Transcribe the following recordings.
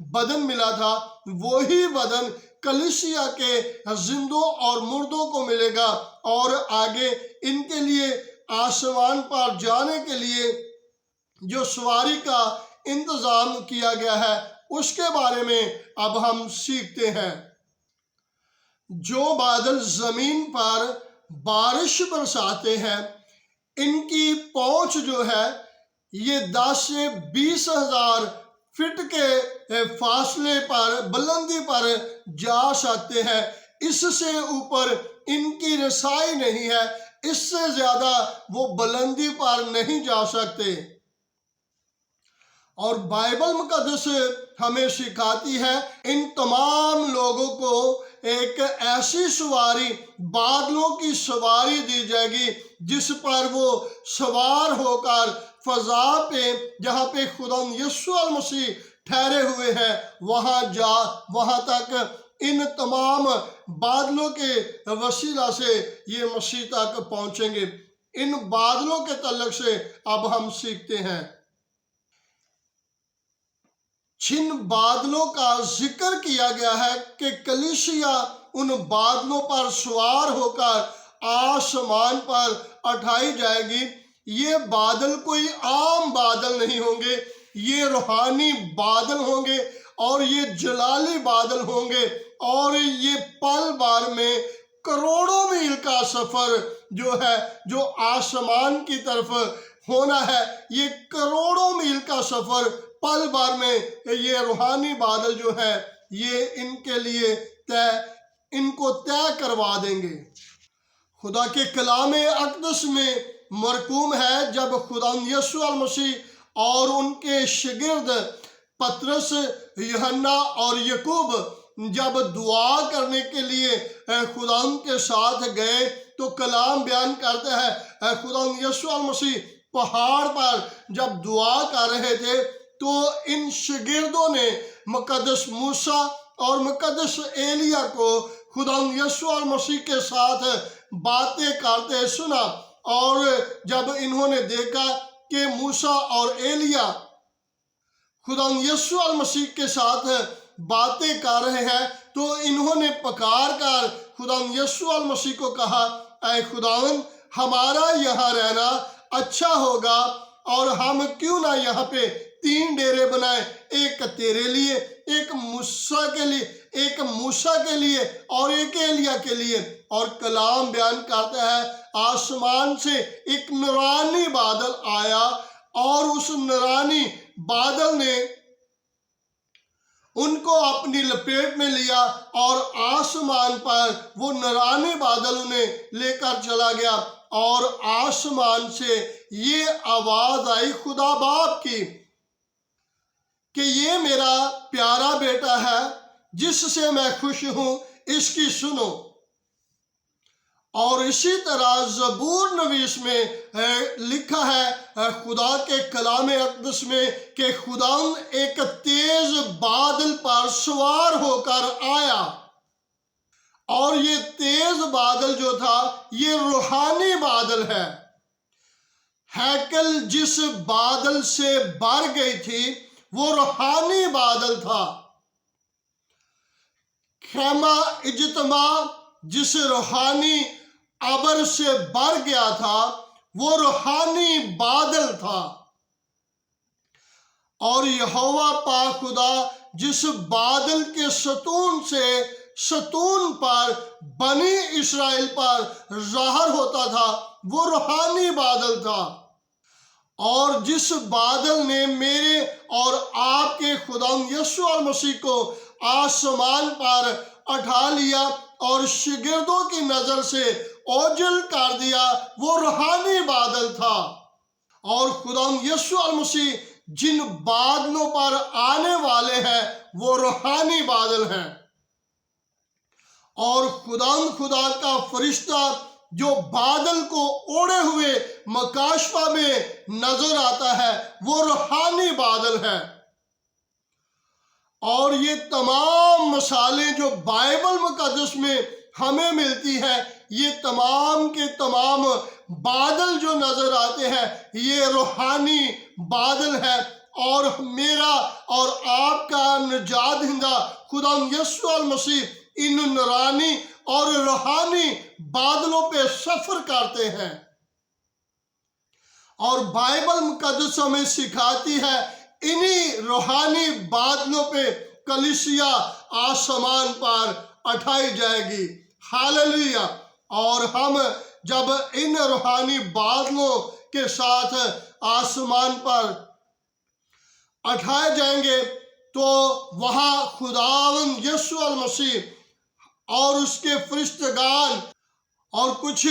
بدن ملا تھا وہی بدن کلیسیا کے زندوں اور مردوں کو ملے گا، اور آگے ان کے لیے آسمان پر جانے کے لیے جو سواری کا انتظام کیا گیا ہے اس کے بارے میں اب ہم سیکھتے ہیں۔ جو بادل زمین پر بارش برساتے ہیں ان کی پہنچ جو ہے یہ 10 سے 20 ہزار فٹ کے فاصلے پر بلندی پر جا سکتے ہیں، اس سے اوپر ان کی رسائی نہیں ہے، اس سے زیادہ وہ بلندی پر نہیں جا سکتے۔ اور بائبل مقدس ہمیں سکھاتی ہے ان تمام لوگوں کو ایک ایسی سواری، بادلوں کی سواری دی جائے گی جس پر وہ سوار ہو کر فضا پہ، جہاں پہ خدا یسوع المسیح ٹھہرے ہوئے ہیں، وہاں تک ان تمام بادلوں کے وسیلہ سے یہ مسیح تک پہنچیں گے۔ ان بادلوں کے تعلق سے اب ہم سیکھتے ہیں۔ جن بادلوں کا ذکر کیا گیا ہے کہ کلیسیا ان بادلوں پر سوار ہو کر آسمان پر اٹھائی جائے گی، یہ بادل کوئی عام بادل نہیں ہوں گے، یہ روحانی بادل ہوں گے، اور یہ جلالی بادل ہوں گے، اور یہ پل بھر میں کروڑوں میل کا سفر جو آسمان کی طرف ہونا ہے، یہ کروڑوں میل کا سفر پل بھر میں یہ روحانی بادل جو ہے یہ ان کے لیے ان کو طے کروا دیں گے۔ خدا کے کلام اقدس میں مرقوم ہے جب خدا یسوع المسیح اور ان کے شاگرد پطرس، یوحنا اور یعقوب جب دعا کرنے کے لیے خدا کے ساتھ گئے تو کلام بیان کرتا ہے خدا یسوع المسیح پہاڑ پر جب دعا کر رہے تھے تو ان شاگردوں نے مقدس موسیٰ اور مقدس ایلیا کو خدا یسوع المسیح کے ساتھ باتیں کرتے سنا، اور جب انہوں نے دیکھا کہ موسیٰ اور ایلیا خدا یسوع المسیح کے ساتھ باتیں کر رہے ہیں تو انہوں نے پکار کر خدا یسوع المسیح کو کہا، اے خداوند، ہمارا یہاں رہنا اچھا ہوگا، اور ہم کیوں نہ یہاں پہ 3 ڈیرے بنائیں، ایک تیرے لیے، ایک موسیٰ کے لیے اور ایک ایلیا کے لیے۔ اور کلام بیان کرتا ہے آسمان سے ایک نورانی بادل آیا، اور اس نورانی بادل نے ان کو اپنی لپیٹ میں لیا، اور آسمان پر وہ نورانی بادل انہیں لے کر چلا گیا، اور آسمان سے یہ آواز آئی خدا باپ کی کہ یہ میرا پیارا بیٹا ہے جس سے میں خوش ہوں، اس کی سنو۔ اور اسی طرح زبور نویس میں لکھا ہے خدا کے کلام اقدس میں کہ خدا ایک تیز بادل پر سوار ہو کر آیا، اور یہ تیز بادل جو تھا یہ روحانی بادل ہے۔ ہیکل جس بادل سے بھر گئی تھی وہ روحانی بادل تھا۔ خیمہ اجتماع جس روحانی ابر سے بھر گیا تھا وہ روحانی بادل تھا۔ اور یہوہ پاک خدا جس بادل کے ستون پر بنی اسرائیل پر ظاہر ہوتا تھا وہ روحانی بادل تھا، اور جس بادل نے میرے اور آپ کے خدا یسوع المسیح کو آسمان پر اٹھا لیا اور شاگردوں کی نظر سے اوجھل کر دیا وہ روحانی بادل تھا۔ اور خدا یسوع المسیح جن بادلوں پر آنے والے ہیں وہ روحانی بادل ہیں، اور خدا کا فرشتہ جو بادل کو اوڑھے ہوئے مکاشفہ میں نظر آتا ہے وہ روحانی بادل ہے۔ اور یہ تمام مثالیں جو بائبل مقدس میں ہمیں ملتی ہیں، یہ تمام کے تمام بادل جو نظر آتے ہیں یہ روحانی بادل ہے، اور میرا اور آپ کا نجات دہندہ خدا یسوع مسیح ان نورانی اور روحانی بادلوں پہ سفر کرتے ہیں، اور بائبل مقدس ہمیں سکھاتی ہے انہی روحانی بادلوں پہ کلیسیا آسمان پر اٹھائی جائے گی۔ ہاللویا! اور ہم جب ان روحانی بادلوں کے ساتھ آسمان پر اٹھائے جائیں گے تو وہاں خداوند یسوع المسیح اور اس کے فرشتگان اور کچھ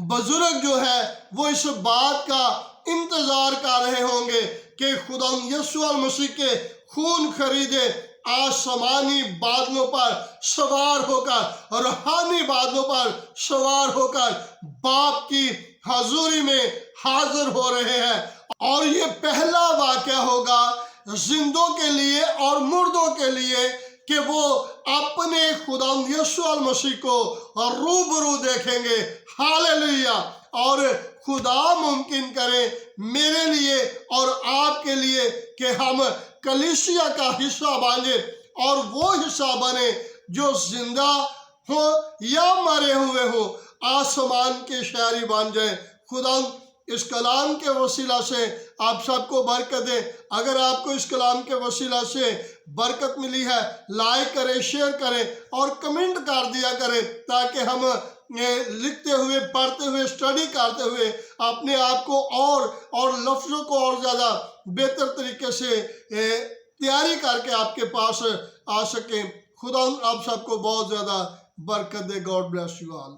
بزرگ جو ہے وہ اس بات کا انتظار کر رہے ہوں گے کہ خدا یسوع المسیح کے خون خریدے آسمانی بادلوں پر سوار ہو کر، روحانی بادلوں پر سوار ہو کر باپ کی حضوری میں حاضر ہو رہے ہیں، اور یہ پہلا واقعہ ہوگا زندوں کے لیے اور مردوں کے لیے کہ وہ اپنے خدا یسوع المسیح کو روبرو دیکھیں گے۔ ہاللویا! اور خدا ممکن کرے میرے لیے اور آپ کے لیے کہ ہم کلیسیا کا حصہ بنے، اور وہ حصہ بنے جو زندہ ہو یا مرے ہوئے ہو، آسمان کے شہری بن جائیں۔ خدا اس کلام کے وسیلہ سے آپ سب کو برکت دے۔ اگر آپ کو اس کلام کے وسیلہ سے برکت ملی ہے، لائک کریں، شیئر کریں اور کمنٹ کر دیا کریں، تاکہ ہم لکھتے ہوئے، پڑھتے ہوئے، اسٹڈی کرتے ہوئے اپنے آپ کو اور لفظوں کو اور زیادہ بہتر طریقے سے تیاری کر کے آپ کے پاس آ سکیں۔ خدا آپ سب کو بہت زیادہ برکت دے۔ God bless you all.